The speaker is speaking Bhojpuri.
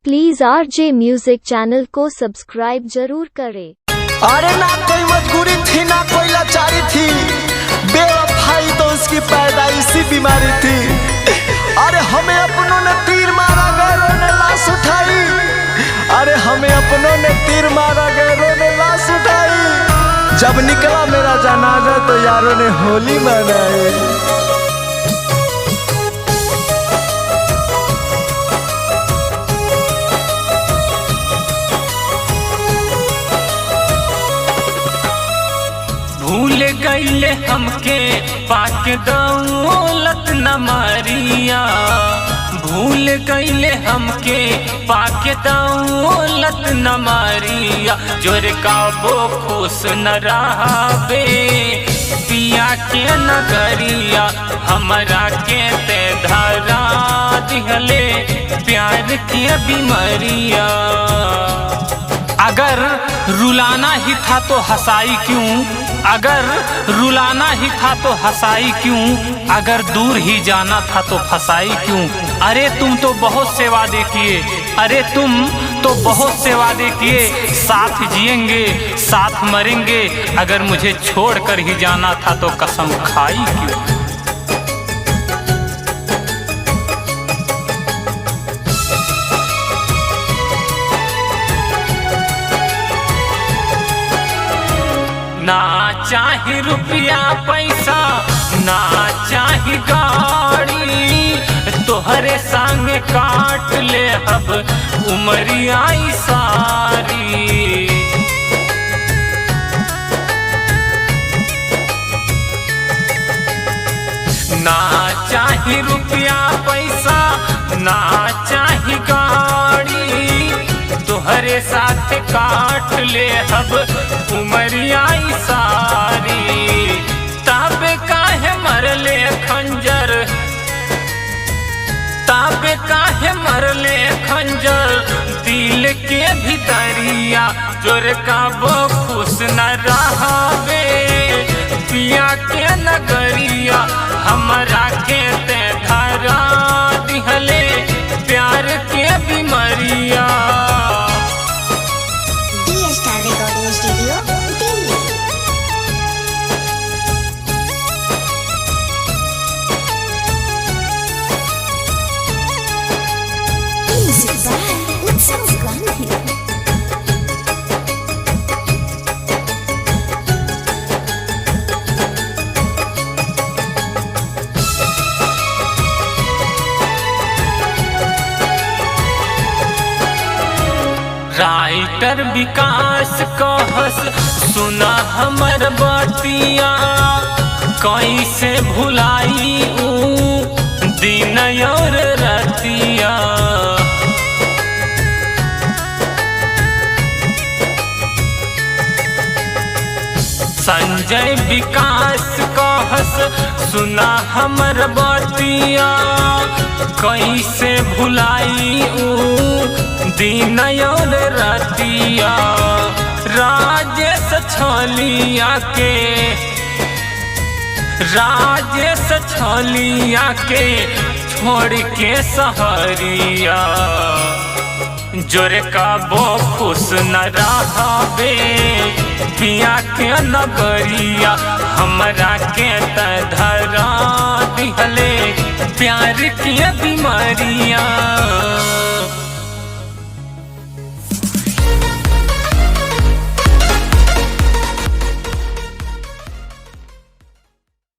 प्लीज आरजे म्यूजिक चैनल को सब्सक्राइब जरूर करें। अरे ना कोई मजबूरी थी ना कोई लाचारी थी, बेवफाई तो उसकी पैदाइशी बीमारी थी। अरे हमें अपनों ने तीर मारा गैरों ने लाश उठाई, अरे हमें अपनों ने तीर मारा गैरों ने लाश उठाई। जब निकला मेरा जनाजा तो यारों ने होली मनाई। भूल गईले हमके पाक दौलत न मारिया, भूल गईले हमके पाक दौलत न मारिया। जोर का वो खुश न रहाबे पिया के नगरिया, हमरा के ते धरा दिहले प्यार के बीमारिया। अगर रुलाना ही था तो हंसाई क्यों, अगर रुलाना ही था तो हंसाई क्यों, अगर दूर ही जाना था तो फसाई क्यों। अरे तुम तो बहुत से वादे किए, अरे तुम तो बहुत से वादे किए, साथ जिएंगे साथ मरेंगे, अगर मुझे छोड़कर ही जाना था तो कसम खाई क्यों। ना चाही रुपया पैसा ना चाही गाड़ी, तोहरे संग काट ले अब उमरिया सारी। ना चाही रुपया पैसा ना चाही गाड़ी, तोहरे साथ काट ले अब उमरिया सारी। ताबे काहे मरले खंजर, ताबे काहे मरले खंजर दिल के भीतरिया। जोर का वो खुश न रहाबे पिया के नगरिया, हमरा के ते धरा दिहले प्यार के बीमारिया। राइटर विकास कहस सुना हमर बतिया, कैसे भुलाई ऊ दिन और रतिया। संजय विकास कहस सुना हमर बतिया, कैसे भुलाई ऊ दिन और रतिया। राजेश छलिया के, राजेश छलिया के छोड़ के सहरिया। जोर का वो खुश न रहाबे पिया के नगरिया, हमरा के ते धरा दिहले प्यार के बीमारिया।